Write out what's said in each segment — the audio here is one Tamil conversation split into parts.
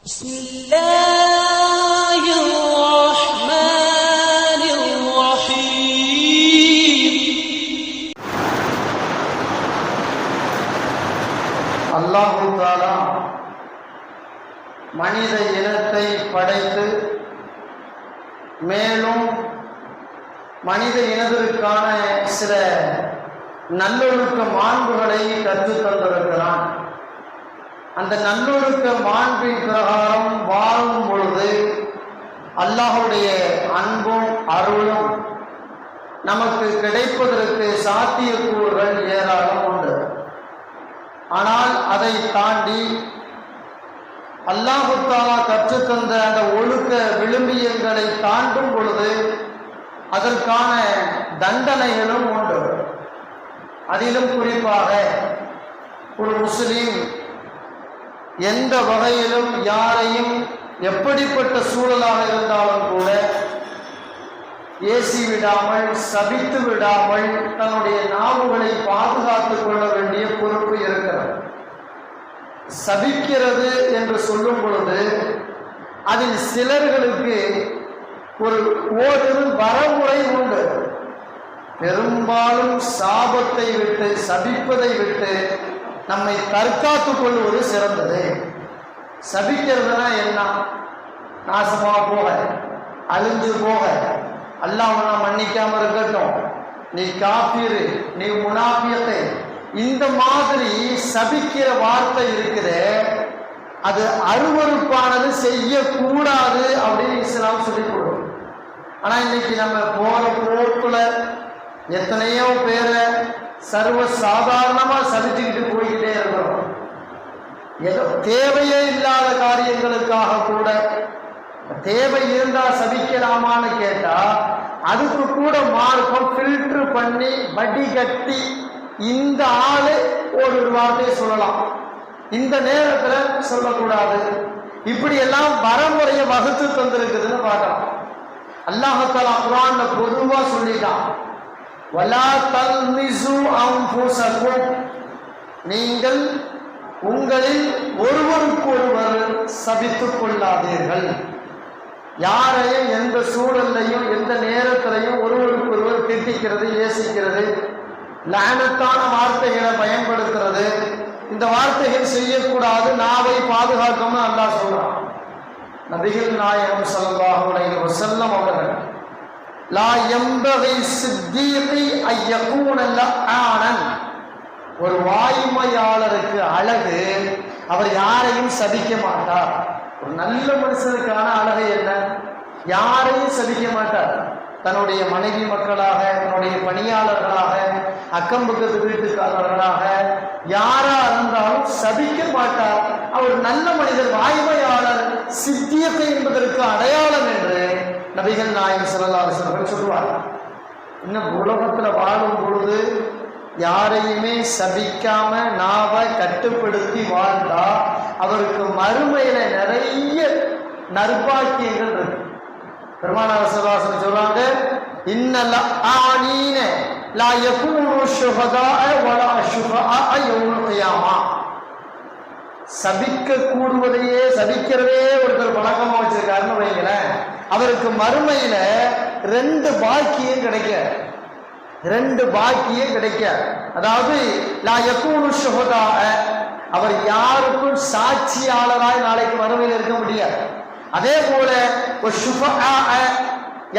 بسم الله الرحمن الرحيم. அல்லாஹ் தஆலா மனித இனத்தை படைத்து மேலும் மனித இனத்திற்கான சில நல்லொழுக்க மாண்புகளை கற்றுத் தந்திருக்கிறான். அந்த நல்லொழுக்க மாண்பின் பிரகாரம் வாழும் பொழுது அல்லாஹ்வுடைய அன்பும் அருளும் நமக்கு கிடைப்பதற்கு சாத்தியக்கூறுகள் ஏராளம் உண்டு. ஆனால் அதை தாண்டி அல்லாஹ் தஆலா கற்றுத்தந்த அந்த ஒழுக்க விழுமியங்களை தாண்டும் பொழுது அதற்கான தண்டனைகளும் உண்டு. அதிலும் குறிப்பாக ஒரு முஸ்லீம் எந்த வகையிலும் யாரையும் எப்படிப்பட்ட சூழலாக இருந்தாலும் கூட ஏசி விடாமல் சபித்து விடாமல் தன்னுடைய நாவுகளை பாதுகாத்துக் கொள்ள வேண்டிய பொறுப்பு இருக்கிறது. சபிக்கிறது என்று சொல்லும் பொழுது அதில் சிலர்களுக்கு ஓரிரு வரமுறை உண்டு. பெரும்பாலும் சாபத்தை விட்டு சபிப்பதை விட்டு நம்மை தற்காத்துக் கொள்வது சிறந்தது. சபிக்கிறதுனா என்ன? நாசமா போக, அழிஞ்சு போக, அல்லாஹ் மன்னிக்காம இருக்கட்டும், நீ காப்பீரு, நீ முனாபியத்தை, இந்த மாதிரி சபிக்கிற வார்த்தை இருக்குது. அது அருவருப்பானது, செய்யக்கூடாது அப்படின்னு இஸ்லாம் சொல்லிக் கொடுக்கும். ஆனா இன்னைக்கு நம்ம போற போக்குல எத்தனையோ பேரை சர்வ சாதாரணமா சபிச்சுக்கிட்டு போய்கிட்டே இருக்கிறோம். ஏதோ தேவையே இல்லாத காரியங்களுக்காக கூட, தேவை இருந்தா சபிக்கலாமான்னு கேட்டா அதுக்கு கூட மார்க்கம் ஃபில்டர் பண்ணி வடிகட்டி இந்த ஆளு ஒரு வார்த்தையை சொல்லலாம், இந்த நேரத்துல சொல்லக்கூடாது, இப்படி எல்லாம் வரமுறையை வகுத்து தந்திருக்குதுன்னு பார்க்கலாம். அல்லாஹ் தஆலா குர்ஆன்ல பொதுவா சொல்லிட்டான், வலா தல்மிசு அன்ஃபுஸக்கும், நீங்கள் உங்களில் ஒருவருக்கொருவர் சபித்துக் கொள்ளாதீர்கள். யாரையும் எந்த சூழல்லையும் எந்த நேரத்திலையும் ஒருவருக்கொருவர் திட்டிக்கிறது, ஏசிக்கிறது, லானத்தான வார்த்தைகளை பயன்படுத்துறது, இந்த வார்த்தைகள் செய்யக்கூடாது. நாவை பாதுகாக்கணும்னு அல்லாஹ் சொல்றான். நபிகள் நாயகம் ஸல்லல்லாஹு அலைஹி வஸல்லம் அவர்கள் லா யம்பகி சித்தீகி அய்யகூன லஆனன், ஒரு வாய்மையாளருக்கு அழகு அவர் யாரையும் சபிக்க மாட்டார். ஒரு நல்ல மனுஷனுக்கான அழகு என்ன? யாரையும் சபிக்க மாட்டார். தன்னுடைய மனைவி மக்களாக, தன்னுடைய பணியாளர்களாக, அக்கம் பக்கத்து வீட்டுக்காரர்களாக யாரா இருந்தாலும் சபிக்க மாட்டார். அவர் நல்ல மனிதர், வாய்மையாளர், சித்தியத்தை என்பதற்கு அடையாளம் என்று நபிகள் நாயகம் ஸல்லல்லாஹு அலைஹி வஸல்லம் சொல்லுவார். இன்னும் உலகத்துல வாழும் பொழுது யாரையுமே சபிக்காம நாவை கட்டுப்படுத்தி வாழ்ந்தா அவருக்கு மறுமையில நிறைய நற்பாக்கியங்கள் இருக்கு. பெருமானார் ஸல்லல்லாஹு அலைஹி வஸல்லம் சொல்றாங்க, இன்னல் ஆனீன லா யகூனு ஷுஹதாஅ வலா ஷுஃபஆஅ யௌமல் கியாமா. சபிக்க கூடுவதையே, சபிக்கிறதே ஒருத்தர் பழக்கமா வச்சிருக்காருன்னு வைங்களேன், அவருக்கு மறுமையில ரெண்டு பாக்கியம் கிடைக்க, ரெண்டு பாக்கியம் கிடைக்க. அதாவது லா யகூனு ஷுஹதாஅ, அவர் யாருக்கும் சாட்சியாளராய் நாளைக்கு மறுமையில் இருக்க முடியாது. அதே போல ஷுஃபஆஅ,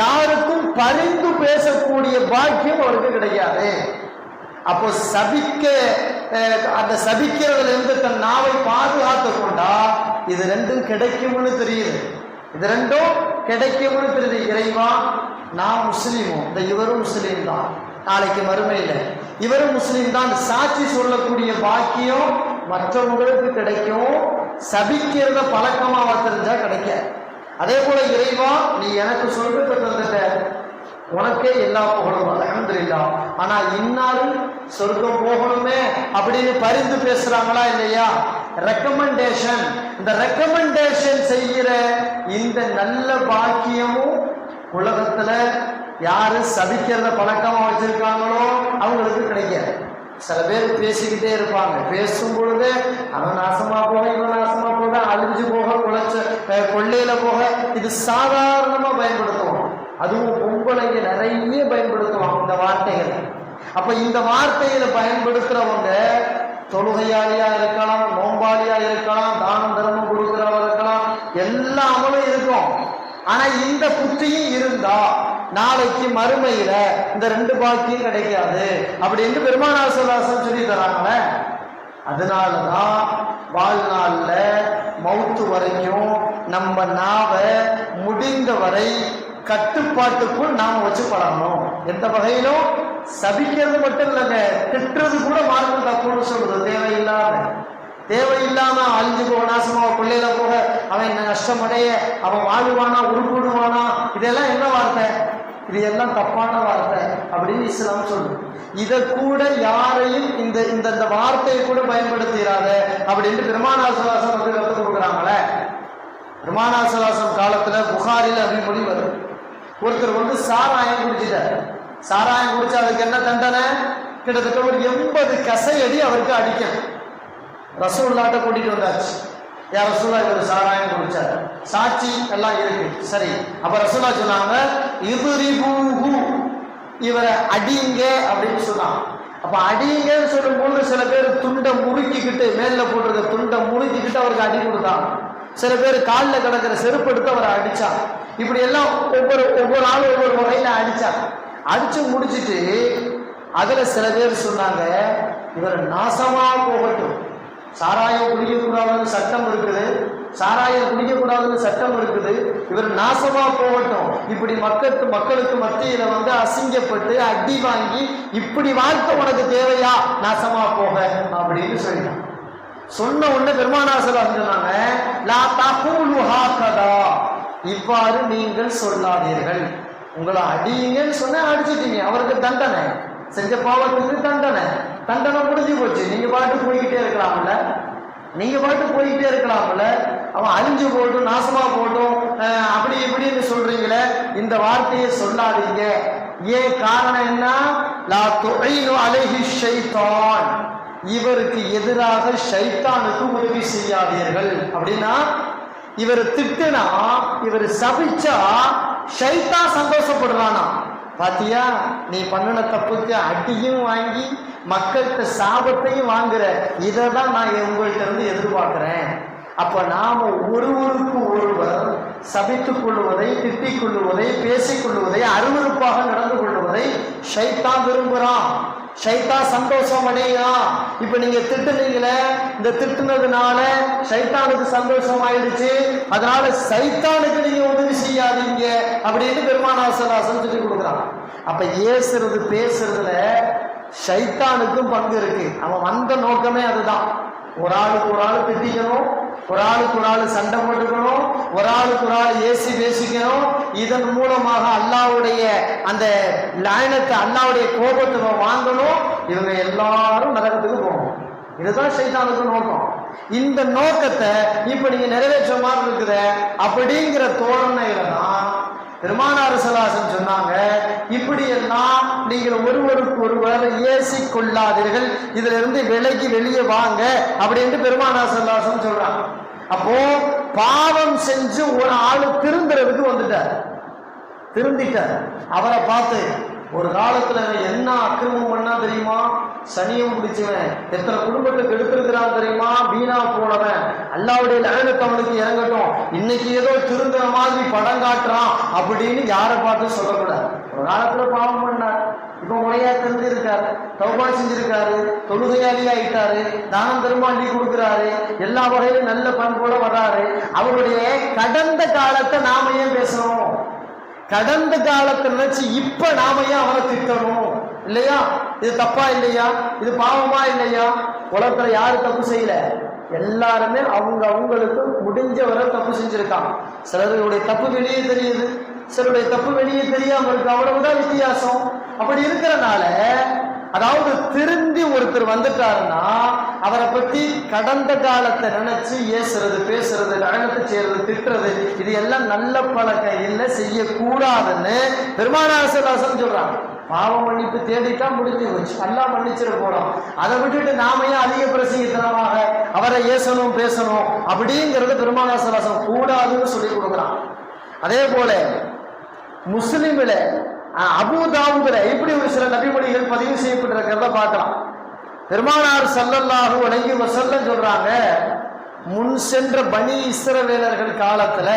யாருக்கும் பரிந்து பேசக்கூடிய பாக்கியம் அவருக்கு கிடைக்காது. அப்போ அந்த சபிக்கிறதுல இருந்து தன் நாவை பாதுகாத்து கொண்டா இது ரெண்டும் கிடைக்கும்னு தெரியுது. இது ரெண்டும் கிடைக்கும்னு தெரியுது. இறைவா, நான் முஸ்லீமும், இந்த இவரும் முஸ்லீம் தான், நாளைக்கு மறுமையில இவரும் முஸ்லீம் தான் சாட்சி சொல்லக்கூடிய பாக்கியம் மற்றவங்களுக்கு கிடைக்கும். சபிக்கிறத பழக்கமா தெரிஞ்சா கிடைக்க. அதே போல இறைவா, நீ எனக்கு சொல்றத தந்துட்ட, உனக்கே எல்லா புகழும், அல்ஹம்துலில்லாஹ். ஆனா இன்னாலும் சொர்க்கம் போகணுமே அப்படின்னு பரிந்து பேசுறாங்களா இல்லையா? ரெக்கமெண்டேஷன், இந்த ரெக்கமெண்டேஷன் செய்கிற இந்த நல்ல பாக்கியமும் உலகத்துல யாரு சபிக்கிறத பழக்கமா வச்சிருக்காங்களோ அவங்களுக்கு கிடைக்காது. சில பேர் பேசிக்கிட்டே இருப்பாங்க. பேசும் பொழுது அவன் நாசமா போக, இவன் நாசமா போக, அழிஞ்சு போக, கொள்ளையில போக, இது சாதாரணமா பயன்படுத்துவோம். அதுவும் பொம்பளைங்க நிறைய பயன்படுத்துவாங்க இந்த வார்த்தைகள். அப்ப இந்த வார்த்தைகளை பயன்படுத்துறவங்க தொழுகையாளியா இருக்கலாம், நோம்பாளியா இருக்கலாம், தானம் தர்மம் கொடுக்கிறவா இருக்கலாம், எல்லா அமலும் இருக்கும். ஆனா இந்த புத்தியும் இருந்தா நாளைக்கு மறுமையில இந்த 2 பாக்கியம் கிடைக்காது அப்படின்னு பெருமானார் ஸல்லல்லாஹு அலைஹி வஸல்லம் சொல்லி தராங்கள. அதனாலதான் வாழ்நாள்ல மௌத்து வரைக்கும் நம்ம நாவை முடிந்த வரை கட்டுப்பாட்டுக்குள் நாம் வச்சு பழகணும். எந்த வகையிலும் சபிக்கிறது மட்டும் இல்லைங்க, திட்டுறது கூட மார்க்கம் தப்புன்னு சொல்றது. தேவையில்லாம அழிஞ்சு போக, நாசமா கொள்ளையில போக, அவன் நஷ்டமடைய, அவன் வாழ்வானா, உருப்பிடுவானா, இதெல்லாம் என்ன வார்த்தை? இது எல்லாம் தப்பான வார்த்தை அப்படின்னு இஸ்லாம் சொல்லுது. இதை கூட யாரையும் இந்த இந்த வார்த்தையை கூட பயன்படுத்திடாத அப்படின்னு பெருமானார் ஸல்லல்லாஹு அலைஹி வஸல்லம் கற்றுக் கொடுக்குறாங்களே. பெருமானார் ஸல்லல்லாஹு அலைஹி வஸல்லம் காலத்துல புகாரில் அபிமொழி வருது. ஒருத்தர் வந்து சாராயம் குடிச்சிட்டார். சாராயம் குடிச்சா அதுக்கு என்ன தண்டனை? கிட்டத்தட்ட ஒரு 80 கசையடி அவருக்கு அடிக்கணும். ரசூலுல்லாஹ்ட்ட கூட்டிட்டு வந்தாச்சு. யார் ரசூலுல்லாஹ் இவர் சாராயம் குடிச்சார், சாட்சி எல்லாம் இருக்கு. சரி, அப்ப ரசூலுல்லாஹ் சொன்னாங்க இப்ரிபூஹு, இவரை அடிங்க அப்படின்னு சொன்னாங்க. அப்ப அடிங்கன்னு சொல்லும்போது சில பேர் துண்டை முறுக்கிக்கிட்டு, மேல போட்டிருக்க துண்டை முறுக்கிக்கிட்டு அவருக்கு அடி கொடுத்தாங்க. சில பேர் காலில் கிடக்கிற செருப்பு எடுத்து அவரை அடிச்சாங்க. இப்படி எல்லாம் ஒவ்வொரு ஆளும் ஒவ்வொரு வகையில அடிச்சாங்க. அடிச்சு முடிச்சுட்டு அதுல சில பேர் சொன்னாங்க இவர் நாசமா போகட்டும், சாராயம் குடிக்கக்கூடாதுன்னு சட்டம் இருக்குது, சாராயம் குடிக்கக்கூடாதுன்னு சட்டம் இருக்குது, இவர் நாசமா போகட்டும், இப்படி மக்களுக்கு மத்தியில வந்து அசிங்கப்பட்டு அடி வாங்கி இப்படி வாழ்க்கை உனக்கு தேவையா, நாசமா போக அப்படின்னு சொல்லிட்டான். சொன்ன உடனே பெருமானார் ஸல்லல்லாஹு அலைஹி வஸல்லம் சொன்னாங்க லா தகூலு ஹாகதா, இவ்வாறு நீங்கள் சொல்லாதீர்கள். உங்களை அடியுங்கன்னு சொன்ன அடிச்சிட்டீங்க, அவருக்கு தண்டனை, செஞ்ச பாவத்துக்கு தண்டனை முடிஞ்சு போச்சு. நீங்க பாட்டு போய்கிட்டே இருக்கலாம்ல, அவன் அழிஞ்சு போட்டும் நாசமா போட்டும் அப்படி இப்படின்னு சொல்றீங்களே, இந்த வார்த்தையை சொல்லாதீங்க. ஏன் காரணம் என்ன? லா துஈனு அலைஹி ஷைத்தான், இவருக்கு எதிராக ஷைத்தானுக்கு உதவி செய்யாதீர்கள். அப்படின்னா இவர் திட்டுனா, இவர் சபிச்சா ஷைத்தான் சந்தோஷப்படுறானா, பாத்தியா நீ பண்ணின தப்புக்கு அடியும் வாங்கி மக்கள்கிட்ட சாபத்தையும் வாங்குற, இதை தான் நான் உங்கள்கிட்ட இருந்து எதிர்பார்க்கிறேன். அப்ப நாம ஒருவருக்கு ஒருவர் சபித்துக் கொள்வதை, திட்டிக் கொள்வதை, பேசிக் கொள்வதை, அருவருப்பாக நடந்து கொள்வதை ஷைத்தான் விரும்புறான், ஷைத்தான் சந்தோஷம் அடையான். இப்ப நீங்க திட்டுனீங்களே, இந்த திட்டுனதுனால ஷைத்தானுக்கு சந்தோஷம் ஆயிடுச்சு, அதனால சைத்தானுக்கு நீங்க உதவி செய்யாதீங்க அப்படின்னு பெருமானார் ஸல்லல்லாஹு அலைஹி வஸல்லம் சொல்லி கொடுக்குறான். அப்ப ஏசுறது பேசுறதுல ஷைத்தானுக்கும் பங்கு இருக்கு. அவன் வந்த நோக்கமே அதுதான். ஒரு ஆளுக்கு ஒரு ஆள் திட்டிக்கணும், ஒரு ஆளுக்கு ஒரு ஆள் சண்டை போட்டுக்கணும், ஒரு ஆளுக்கு ஒரு ஆள் ஏசி பேசிக்கணும். இதன் மூலமாக அல்லாஹ்வுடைய அந்த லாயனத்தை, அல்லாஹ்வுடைய கோபத்தை வாங்கணும். இவங்க எல்லாரும் நரகத்துக்கு போகணும். இதுதான் ஷைத்தானுக்கு நோக்கம். இந்த நோக்கத்தை இப்ப நீங்க நிறைவேற்ற மாதிரி இருக்குது அப்படிங்கிற தோரணையில தான் பெருமானார் ஸல்லல்லாஹு அலைஹி வஸல்லம் சொன்னாங்க, இப்படி எல்லாம் நீங்கள் ஒருவருக்கு ஒருவர் ஏசி கொள்ளாதீர்கள், இதுல இருந்து விலகி வெளியே வாங்க அப்படின்னு பெருமானார் ஸல்லல்லாஹு அலைஹி வஸல்லம் சொல்றாங்க. அப்போ பாவம் செஞ்சு ஒரு ஆளு திருந்திட்டார். அவரை பார்த்து ஒரு காலத்துல என்ன அக்கிரமம் பண்ணா தெரியுமா, சனியம் பிடிச்சவன், எத்தனை குடும்பத்துக்கு எடுத்திருக்கிறான் தெரியுமா, வீணா போனவன், அல்லாஹ்வுடைய லானத் அவனுக்கு இறங்கட்டும், இன்னைக்கு ஏதோ திருந்துற மாதிரி படம் காட்டுறான் அப்படின்னு யாரை பார்த்து சொல்லக்கூடாது. ஒரு காலத்துல பாவம் பண்ணார், இப்ப முறையா தெரிஞ்சிருக்காரு, தௌபா செஞ்சிருக்காரு, தொழுகையாளி ஆயிட்டாரு, தானம் தர்மம் அள்ளி கொடுக்கிறாரு, எல்லா வகையிலும் நல்ல பண்போட வர்றாரு. அவருடைய கடந்த காலத்தை நாம ஏன் பேசணும்? கடந்த காலத்தை நினைச்சு இப்ப நாம ஏன் அவனை திட்டணும்? இல்லையா? இது தப்பா இல்லையா? இது பாவமா இல்லையா? உலகத்துல யாரு தப்பு செய்யல? எல்லாருமே அவங்களுக்கு முடிஞ்ச வரை தப்பு செஞ்சிருக்காங்க. சிலருடைய தப்பு வெளியே தெரியுது, சிலருடைய தப்பு வெளியே தெரியாம இருக்கு, அவ்வளவுதான் வித்தியாசம். அப்படி இருக்கிறனால அதாவது திருந்தி ஒருத்தர் வந்துட்டாருன்னா அவரை பத்தி கடந்த காலத்தை நினைச்சு ஏசுறது, பேசுறது, லானத்து செய்யறது, திட்டுறது, இது எல்லாம் நல்ல பழக்கம் இல்லை, செய்யக்கூடாதுன்னு பெருமானார் ஸல்லல்லாஹு அலைஹி வஸல்லம் சொல்றாங்க. பாவ மன்னிப்பு தேடிட்டா முடிஞ்சு போச்சு, அல்லாஹ் மன்னிச்சிட போறோம். அதை விட்டுட்டு நாம ஏன் அதிக பிரசங்கித்தனமாக அவரை ஏசணும் பேசணும் அப்படிங்கிறது பெருமானார் ஸல்லல்லாஹு அலைஹி வஸல்லம் கூடாதுன்னு சொல்லி கொடுக்குறான். அதே போல முஸ்லிம்ல அபூ தாவூதுல இப்படி ஒரு சில நபிமொழிகள் பதிவு செய்யப்பட்டிருக்கிறத பார்க்கலாம். பெருமானார் ஸல்லல்லாஹு அலைஹி வஸல்லம் சொல்றாங்க, முன் சென்ற பனி இஸ்ரவேலர்கள் காலத்துல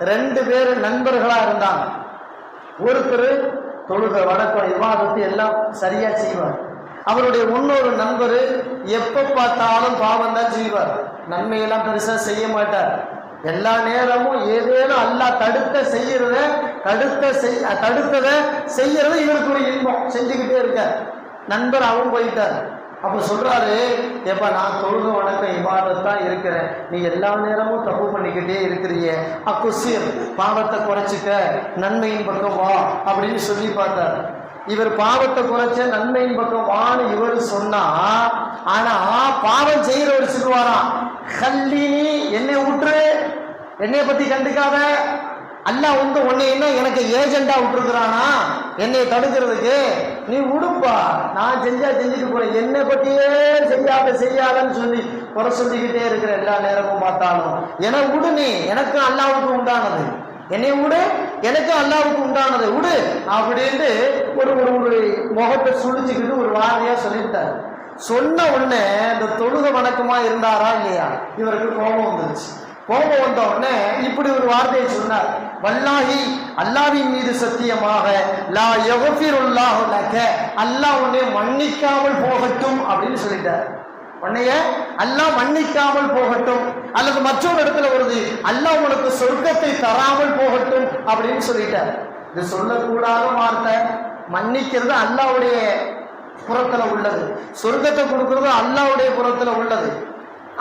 2 பேர் நண்பர்களா இருந்தாங்க. ஒருத்தர் தொழுக வணக்கம் இபாதத்து எல்லாம் சரியா செய்வார். அவருடைய இன்னொரு நண்பர் எப்ப பார்த்தாலும் பாவம் தான் செய்வார், நன்மையெல்லாம் பெருசா செய்ய மாட்டார். எல்லா நேரமும் ஏதேனும் அல்லாஹ் தடுத்ததை செய்யறது இவருக்கு ஒரு இன்பம், செஞ்சுக்கிட்டே இருக்கார். நண்பர் அவன் போயிட்டார். அப்ப சொல்றாரு, ஏப்பா நான் தொழுக வணக்கம் இபாதத்தான் இருக்கிறேன், நீ எல்லா நேரமும் தப்பு பண்ணிக்கிட்டே இருக்கிறீங்க, அக்குசிர் பாவத்தை குறைச்சிக்க நன்மையின் பக்கம் வா அப்படின்னு சொல்லி பார்த்தார். இவர் பாவத்தை குறைச்ச நன்மையின் பக்கம் வான்னு இவர் சொன்னா, ஆனா பாவம் செய்யறவர் சொல்லுவாராம், கல்லினி என்னை விட்டுரு, என்னைய பத்தி கண்டுக்காத, அல்லாஹ் உன்னை என்ன எனக்கு ஏஜெண்டா விட்டுருக்குறானா என்னை தடுக்கிறதுக்கு, நீ உடுப்பா, நான் செஞ்சுட்டு போறேன், என்னை பத்தியே செய்யாதன்னு சொல்லி குறை சொல்லிக்கிட்டே இருக்கிற எல்லா நேரமும் பார்த்தாலும், என விடு, நீ எனக்கு அல்லாவுக்கு உண்டானது, என்னை விடு, எனக்கு அல்லாவுக்கு உண்டானது விடு அப்படின்ட்டு ஒரு ஒரு முகத்தை சுழிச்சுக்கிட்டு ஒரு வார்த்தையா சொல்லிவிட்டார். சொன்ன உடனே இந்த தொழுக வணக்கமா இருந்தாரா இல்லையா, இவருக்கு கோபம் வந்துருச்சு. கோபம் வந்த உடனே இப்படி ஒரு வார்த்தையை சொன்னார், வல்லாஹி அல்லாஹ்வின் மீது சத்தியமாக, லா யக்ஃபிருல்லாஹு லக, அல்லாஹ் உன்னை மன்னிக்காமல் போகட்டும் அப்படின்னு சொல்லிட்டார். உன்னைய அல்லாஹ் மன்னிக்காமல் போகட்டும், அல்லது மற்றொரு இடத்துல வருது, அல்லாஹ் உனக்கு சொர்க்கத்தை தராமல் போகட்டும் அப்படின்னு சொல்லிட்டார். இது சொல்லக்கூடாத வார்த்தை. மன்னிக்கிறது அல்லாஹ்வுடைய புறத்துல உள்ளது, சொர்க்கத்தை கொடுக்கிறது அல்லாஹ்வுடைய புறத்துல உள்ளது.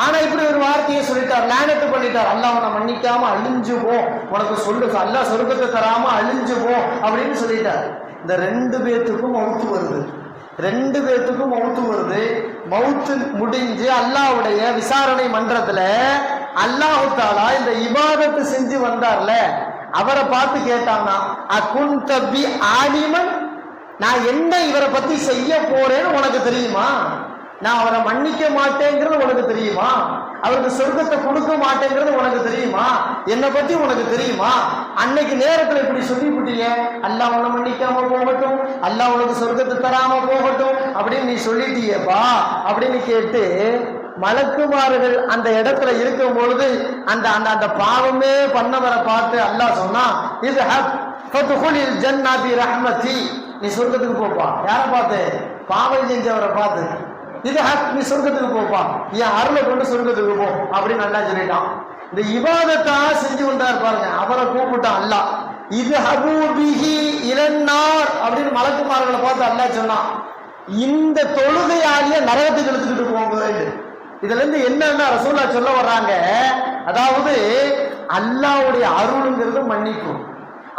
ஆனா இப்படி ஒரு வார்த்தையை சொல்லிட்டார், லானத்து பண்ணிட்டார், அல்லாஹ் உன்னை மன்னிக்காம அழிஞ்சு போ, உனக்கு சொல்லு அல்லாஹ் சொர்க்கத்தை தராம அழிஞ்சு போ அப்படின்னு சொல்லிட்டார். இந்த 2 பேத்துக்கும் மவுத்து வருது, 2 பேத்துக்கும் மவுத்து வருது. மவுத்து முடிஞ்சு அல்லாஹ்வுடைய விசாரணை மன்றத்துல அல்லாஹ் தஆலா இந்த இபாதத்து செஞ்சு வந்தார்ல, அவரை பார்த்து கேட்டாங்கன்னா, அகுன்த பி ஆலிமன், நான் என்ன இவரை பத்தி செய்ய போறேன்னு உனக்கு தெரியுமா, நான் அவரை மன்னிக்க மாட்டேங்கிறது உனக்கு தெரியுமா, அவருக்கு சொர்க்கத்தை கொடுக்க மாட்டேங்கிறது உனக்கு தெரியுமா, என்னை பத்தி உனக்கு தெரியுமா, அன்னைக்கு நேரத்துல இப்படி சொல்லிவிட்டிய, அல்லாஹ் உன்னை மன்னிக்காம போகட்டும், அல்லாஹ் உனக்கு சொர்க்கத்தை தராம போகட்டும் அப்படின்னு நீ சொல்லிட்டியப்பா அப்படின்னு கேட்டு, மலக்குமார்கள் அந்த இடத்துல இருக்கும் பொழுது அந்த அந்த அந்த பாவமே பண்ணவரை பார்த்து அல்லாஹ் சொன்னா, இது ஃபத்ஹுலில் ஜன்னதி ரஹ்மதி, நீ சொர்க்கத்துக்கு போப்பா. யாரை பார்த்து? பாவம் செஞ்சவரை பார்த்து. இது நீ சொர்க்கத்துக்கு போப்பா, என் அருளை கொண்டு சொர்க்கத்துக்கு போ அப்படின்னு நல்லா சொல்லிட்டான். இந்த இபாதத்தா செஞ்சு கொண்டாரு பாருங்க, அவரை கூப்பிட்டான் அல்லாஹ். இது ஹபூபிஹி இலன்னார் அப்படின்னு மலக்குமார்களை பார்த்து அல்லாஹ் சொன்னான், இந்த தொழுகையாளிய நரகத்துக்கு எடுத்துக்கிட்டு போங்க. இதுல இருந்து என்னன்னா ரசூலுல்லாஹ் சொல்ல வர்றாங்க, அதாவது அல்லாஹ்வுடைய அருளுங்கிறது மன்னிக்கும்,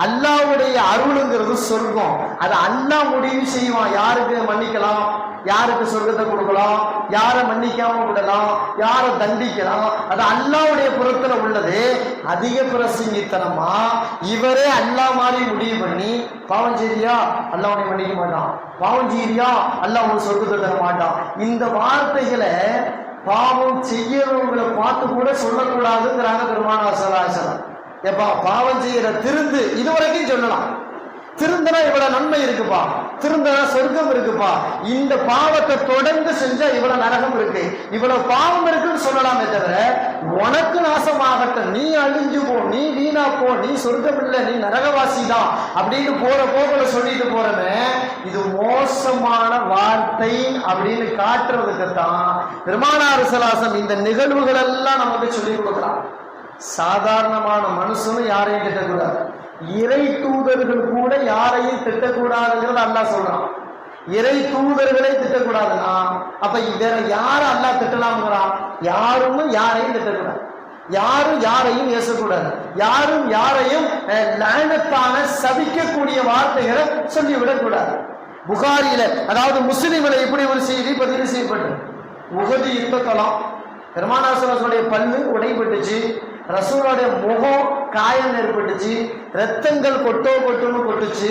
அல்லாஹ்வுடைய அருளுங்கிறது சொர்க்கம். அது அல்லாஹ் முடிவு செய்வான், யாருக்கு மன்னிக்கலாம், யாருக்கு சொர்க்கத்தை கொடுக்கலாம், யாரை மன்னிக்காம விடலாம், யாரை தண்டிக்கலாம், அது அல்லாஹ்வுடைய புறத்துல உள்ளது. அதிக பிரசங்கித்தனமா இவரே அல்லாஹ் மாதிரி முடிவு பண்ணி, பாவம் செய்தியா அல்லாஹ் உன்னை மன்னிக்க மாட்டான், பாவம் செய்தியா அல்லாஹ் உனக்கு சொர்க்கத்தை தர மாட்டான். இந்த வார்த்தைகளை பாவம் செய்யறவங்களை பார்த்து கூட சொல்லக்கூடாதுங்கிறாங்க பெருமானார் ஸல்லல்லாஹு அலைஹி வஸல்லம். எப்பா பாவம் செய்யற திருந்து, இதுவரைக்கும் சொல்லலாம், திருந்தனா இவ்வளவு நன்மை இருக்குப்பா, திருந்தனா சொர்க்கம் இருக்குப்பா, இந்த பாவத்தை தொடர்ந்து செஞ்சா இவ்வளவு நரகம் இருக்கு, இவ்வளவு பாவம் இருக்குன்னு சொல்லலாமே தவிர, உனக்கு நாசமாகட்டும், நீ அழிஞ்சு போ, நீ வீணா போ, நீ சொர்க்கம் இல்லை, நீ நரகவாசி தான் அப்படின்னு போற போகல சொல்லிட்டு போறமே, இது மோசமான வார்த்தை அப்படின்னு காட்டுறதுக்குத்தான் பெருமானார் ஸல்லல்லாஹு அலைஹி வஸல்லம் இந்த நிகழ்வுகள் எல்லாம் நமக்கு சொல்லி கொடுக்குறான். சாதாரணமான மனுஷனும் யாரையும் திட்டக்கூடாது, இறை தூதர்கள் கூட யாரையும் திட்டக்கூடாதுங்கிறது அல்லாஹ் சொல்றான். இறை தூதர்களை திட்டக்கூடாதுன்னா அப்ப வேற யார அல்லாஹ் திட்டலாம்ங்கிறான்? யாரும் யாரையும் திட்டக்கூடாது, யாரும் யாரையும் ஏசக்கூடாது, யாரும் யாரையும் லானத்தான சபிக்கக்கூடிய வார்த்தைகளை சொல்லிவிடக்கூடாது. புகாரியில அதாவது முஸ்லிம்ல இப்படி ஒரு செய்தி பதிவு செய்யப்பட்டது. உஹது யுத்தகலம், பெருமானார் ஸல்லல்லாஹு அலைஹி வஸல்லம் பல்லு உடைபட்டுச்சு, ரசூலுடைய முகம் காயம் ஏற்பட்டுச்சு, ரத்தங்கள் கொட்டுன்னு கொட்டுச்சு.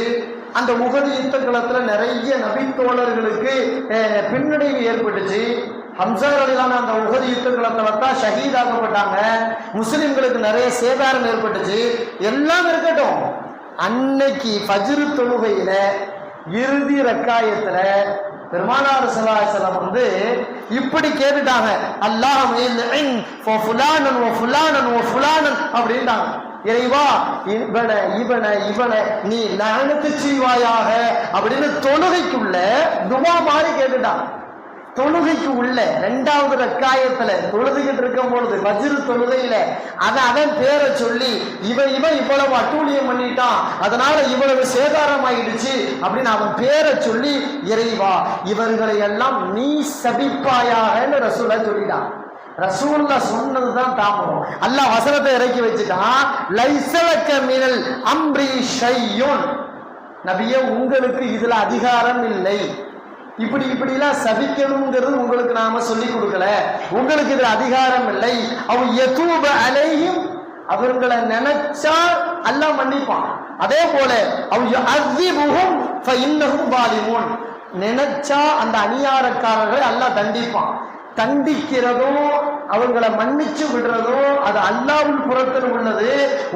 அந்த உஹது யுத்த களத்துல நிறைய நபி தோழர்களுக்கு பின்னடைவு ஏற்பட்டுச்சு. ஹம்சா ரலியல்லாஹு அந்த உஹது யுத்த களத்துல தான் ஷஹீதாக்கப்பட்டாங்க. முஸ்லிம்களுக்கு நிறைய சேதாரம் ஏற்பட்டுச்சு. எல்லாம் இருக்கட்டும், அன்னைக்கு ஃபஜ்ர் தொழுகையில இறுதி ரக்காயத்துல பெருமானார் ஸல்லல்லாஹு அலைஹி வஸல்லம் வந்து இப்படி கேட்டுட்டாங்க, அல்லாஹ் அப்படின்ட்டாங்க. இறைவா, இவனை நீ லஅனத்து செய்வாயாக அப்படின்னு தொழுகைக்குள்ள துவா மாதிரி கேட்டுட்டான். தொழுகைக்கு உள்ள 2வது ரக்காயத்துல தொழுதுகிட்டு இருக்கும் பொழுது ஃபஜ்ர் தொழுகையில அவன் பேரை சொல்லி இவன் இவ்வளவு அட்டூழியம் பண்ணிட்டான், அதனால இவ்வளவு சேதாரம் ஆயிடுச்சு அப்படின்னு அவன் பேரை சொல்லி, இறைவா இவர்களை எல்லாம் நீ சபிப்பாயாகன்னு ரசூலா சொல்லிட்டான். ரசூலுல்லாஹ் சொன்னதுதான் தாமதம். அல்லாஹ் வசனத்தை இறக்கி வச்சுட்டான், லைஸலக மினல் அம்ரி ஷையுன், நபியே உங்களுக்கு இதுல அதிகாரம் இல்லை, இப்படிலாம் சபிக்கணுங்கிறது உங்களுக்கு நாம சொல்லி கொடுக்கல, உங்களுக்கு இதுல அதிகாரம் இல்லை. அவ் யதூப அலைஹிம், அவர்களை நினைச்சா அல்லாஹ் மன்னிப்பான். அதே போல அவ் யுஅذிபுஹும் ஃபஇன்னஹும் ஸாலிமூன், நினைச்சா அந்த அநியாயக்காரர்களை அல்லாஹ் தண்டிப்பான். தண்டிக்கிறதோ அவங்களை மன்னிச்சு விடுறதோ அது அல்லாஹ்வின் புறத்தில் உள்ளது.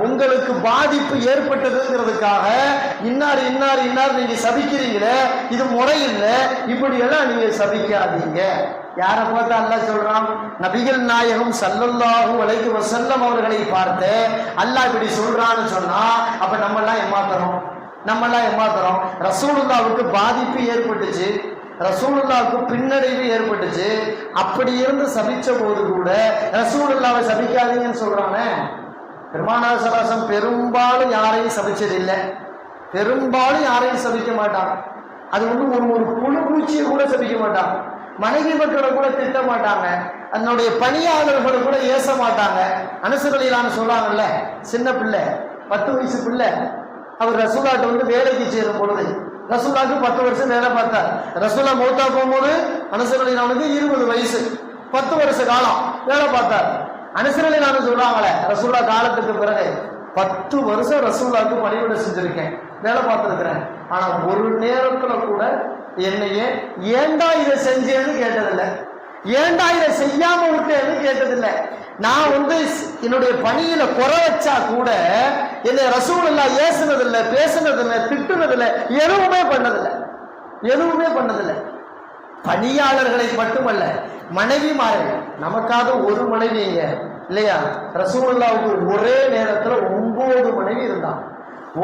உங்களுக்கு பாதிப்பு ஏற்பட்டதுங்கிறதுக்காக இன்னார் நீங்க சபிக்கிறீங்களே, இது முறையில்லை, இப்படி எல்லாம் நீங்க சபிக்காதீங்க. யாரை பார்த்து அல்லாஹ் சொல்றான்? நபிகள் நாயகம் ஸல்லல்லாஹு அலைஹி வஸல்லம் அவர்களை பார்த்து அல்லாஹ் இப்படி சொல்றான்னு சொன்னா அப்ப நம்மெல்லாம் ஏமாத்துறோம். ரசூலுல்லாஹ்வுக்கு பாதிப்பு ஏற்பட்டுச்சு, ரசூலுல்லாஹ்வுக்கு பின்னடைவு ஏற்பட்டுச்சு. அப்படி இருந்து சபிச்ச போது கூட ரசூலுல்லாஹ்வை சபிக்காதீங்கன்னு சொல்றானே. பெருமானார் ஸல்லல்லாஹு அலைஹி வஸல்லம் பெரும்பாலும் யாரையும் சபிச்சதில்லை, பெரும்பாலும் யாரையும் சபிக்க மாட்டாங்க. அது ஒரு புழு பூச்சியை கூட சபிக்க மாட்டாங்க, மனைவி மக்களை கூட திட்ட மாட்டாங்க, அதனுடைய பணியாளர்களை கூட ஏச மாட்டாங்க. அனுசரலிலான்னு சொல்றாங்கல்ல, சின்ன பிள்ளை 10 வயசு பிள்ளை, அவர் ரசூலாட்ட வந்து வேலைக்கு சேரும் பொழுது ரசூலாக்கு 10 வருஷம் வேலை பார்த்தார். ரசூலா மௌத்தா போகும்போது அனுசரலிலானுக்கு 20 வயசு, 10 வருஷ காலம் வேலை பார்த்தார். அனுசரலிலானு சொல்றாங்களே, ரசூலா காலத்துக்கு பிறகு 10 வருஷம் ரசூலாக்கு பணிவிட செஞ்சிருக்கேன், வேலை பார்த்திருக்கிறேன், ஆனா ஒரு நேரத்துல கூட என்னையே ஏண்டா இதை செஞ்சேன்னு கேட்டதில்லை, ஏண்டா இதை செய்யாம விட்டேன்னு கேட்டதில்லை. நான் வந்து என்னுடைய பணியில குறை வச்சா கூட என்னை ரசூலுல்லாஹ் ஏசுனதில்லை, பேசுனதில்லை, திட்டுனதில்லை, எதுவுமே பண்ணதில்லை. பணியாளர்களை மட்டுமல்ல, மனைவிமார்கள், நமக்காக ஒரு மனைவிங்க இல்லையா, ரசூலுல்லாஹ்வுக்கு ஒரே நேரத்துல 9 மனைவி இருந்தாங்க.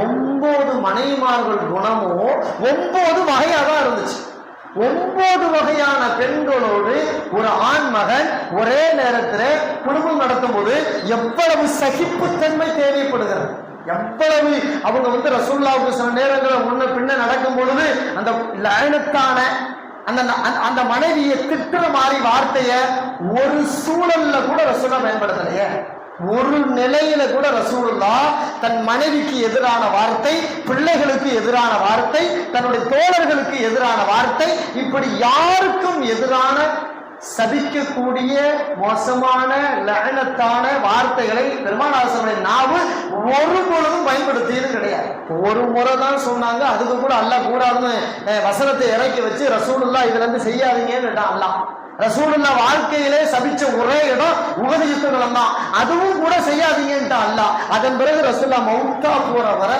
9 மனைவிமார்கள் குணமும் 9 வகையா தான் இருந்துச்சு. 9 வகையான பெண்களோடு ஒரு ஆண் மகன் ஒரே நேரத்தில் குடும்பம் நடத்தும் போது எவ்வளவு சகிப்புத்தன்மை தேவைப்படுகிறது, எவ்வளவு அவங்க வந்து ரசூலுல்லாஹ்வுக்கு சில நேரங்களில் முன்ன பின்ன நடக்கும் பொழுது அந்த லயனத்தான அந்த மனைவியை திட்டுற மாதிரி வார்த்தைய ஒரு சூழல்ல கூட ரசூலுல்லாஹ் பயன்படுத்தலையே. ஒரு நிலையில கூட ரசூலுல்லாஹ் தன் மனைவிக்கு எதிரான வார்த்தை, பிள்ளைகளுக்கு எதிரான வார்த்தை, தன்னுடைய தோழர்களுக்கு எதிரான வார்த்தை, இப்படி யாருக்கும் எதிரான சபிக்கக்கூடிய மோசமான லஅனத்தான வார்த்தைகளை பெருமானார் நாவு ஒரு பொழுதும் பயன்படுத்தியது கிடையாது. ஒரு முறை தான் சொன்னாங்க, அதுக்கு கூட அல்லாஹ் கூடாதுன்னு வசனத்தை இறக்கி வச்சு ரசூலுல்லாஹ் இதுல இருந்து செய்யாதீங்கன்னு கேட்டான் அல்லாஹ். ரசூலுல்லாஹ் வாழ்க்கையிலே சபிச்ச ஒரே இடம் உஹது யுத்தம் தான், அதுவும் கூட செய்யாதீங்கன்ட்டு அல்லாஹ். அதன் பிறகு ரசூலுல்லாஹ் மௌத்தா போற வரை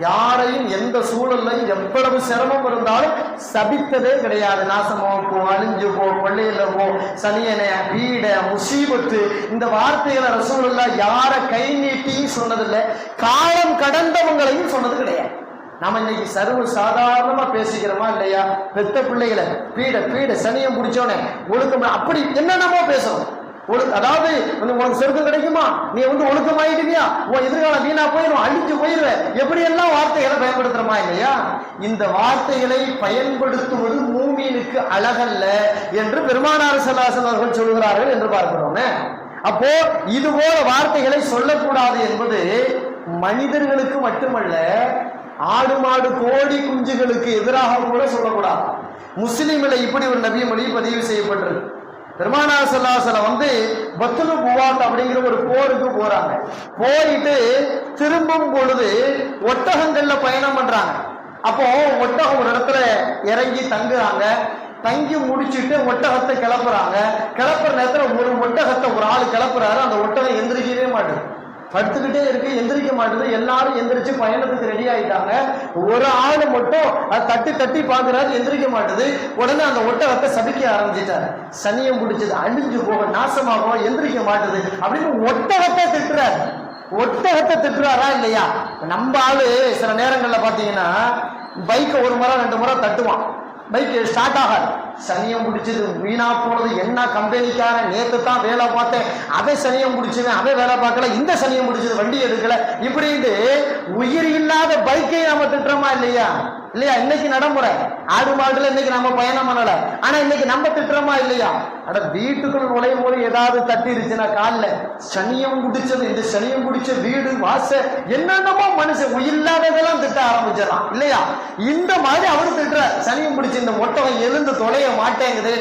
யாரையும் எந்த சூழல்லையும் எவ்வளவு சிரமம் இருந்தாலும் சபித்ததே கிடையாது. நாசமோ போ, அழிஞ்சு போ, கொள்ளையில போ, சனியனை, பீட, முசீபத்து, இந்த வார்த்தைகளை ரசூலுல்லாஹ் யார கை நீட்டியும் சொன்னதில்லை, காலம் கடந்தவங்களையும் சொன்னது கிடையாது. நாம இன்னைக்கு சர்வ சாதாரணமா பேசிக்கிறோமா இல்லையா? பெத்த பிள்ளைகளை பீட சனியம் பிடிச்சோனே ஒழுக்கம், அப்படி என்னென்னமோ பேசுறோம். அதாவது உனக்கு சொர்க்கம் கிடைக்குமா, நீ வந்து ஒழுக்கமாயிடுவியா, உன் எதிர்காலம் வீணா போயிடும், அழிஞ்சு போயிடுவேன், எப்படி எல்லாம் வார்த்தைகளை பயன்படுத்துறோமா இல்லையா? இந்த வார்த்தைகளை பயன்படுத்துவது மூமீனுக்கு அழகல்ல என்று பெருமானார் ஸல்லல்லாஹு அலைஹி வஸல்லம் அவர்கள் சொல்கிறார்கள் என்று பார்க்கிறோமே. அப்போ இது போல வார்த்தைகளை சொல்லக்கூடாது என்பது மனிதர்களுக்கு மட்டுமல்ல, ஆடு மாடு கோடி குஞ்சுகளுக்கு எதிராக கூட சொல்லக்கூடாது. முஸ்லிம்களை இப்படி ஒரு நபி மொழி பதிவு செய்யப்பட்டிருக்கு. பெருமானார் ஸல்லல்லாஹு அலைஹி வஸல்லம் வந்து பத்லு புவாத் அப்படிங்கிற ஒரு போருக்கு போறாங்க. போயிட்டு திரும்பும் பொழுது ஒட்டகங்கள்ல பயணம் பண்றாங்க. அப்போ ஒட்டகம் ஒரு இடத்துல இறங்கி தங்குறாங்க. தங்கி முடிச்சுட்டு ஒட்டகத்தை கிளப்புறாங்க. கிளப்புற நேரத்துல ஒரு ஒட்டகத்தை ஒரு ஆள் கிளப்புறாரு. அந்த ஒட்டகம் எந்திரிக்கவே மாட்டேது, படுத்துக்கிட்டே இருக்கு, எந்திரிக்க மாட்டேது. எல்லாரும் எந்திரிச்சு பயணத்துக்கு ரெடி ஆயிட்டாங்க. ஒரு ஆள் மட்டும் அது தட்டி தட்டி பாக்குறாரு, எந்திரிக்க மாட்டேது. உடனே அந்த ஒட்டகத்தை சபிக்க ஆரம்பிச்சிட்டாரு. சனியம் பிடிச்சது, அழிஞ்சு போக, நாசமாகும், எந்திரிக்க மாட்டேது அப்படின்னு ஒட்டகத்தை திட்டுறாரு. ஒட்டகத்தை திட்டுறாரா இல்லையா? நம்ம ஆளு சில நேரங்கள்ல பாத்தீங்கன்னா பைக்கை ஒரு முறை 2 முறை தட்டுவான், பைக் ஸ்டார்ட் ஆகாது. சனியம் பிடிச்சது, வீணா போனது, என்ன கம்பெனிக்காரன், நேற்று தான் வேலை பார்த்தேன், அதை சனியம் பிடிச்சவன், அவன் வேலை பார்க்கல, இந்த சனியம் பிடிச்சது, வண்டி எடுக்கல, இப்படின்னு உயிர் இல்லாத பைக்கை நாம திட்டுறோமா இல்லையா? இல்லையா? இன்னைக்கு நடைமுறை. ஆடு மாடுல இன்னைக்கு நம்ம பயணம் பண்ணல, ஆனா இன்னைக்கு நம்ம திட்டுறோமா இல்லையா? அட வீட்டுக்குள் நுழையும் போது ஏதாவது தட்டிருச்சுன்னா காலில் சனியம் பிடிச்சது, இந்த சனியம் பிடிச்ச வீடு வாச என்னென்னமோ மனுஷன் உயிரில்லாததெல்லாம் திட்ட ஆரம்பிச்சிடலாம் இல்லையா? இந்த மாதிரி அவரு திட்டுற, சனியம் பிடிச்ச இந்த ஒட்டகம் எழுந்து தொலைய மாட்டேங்குது.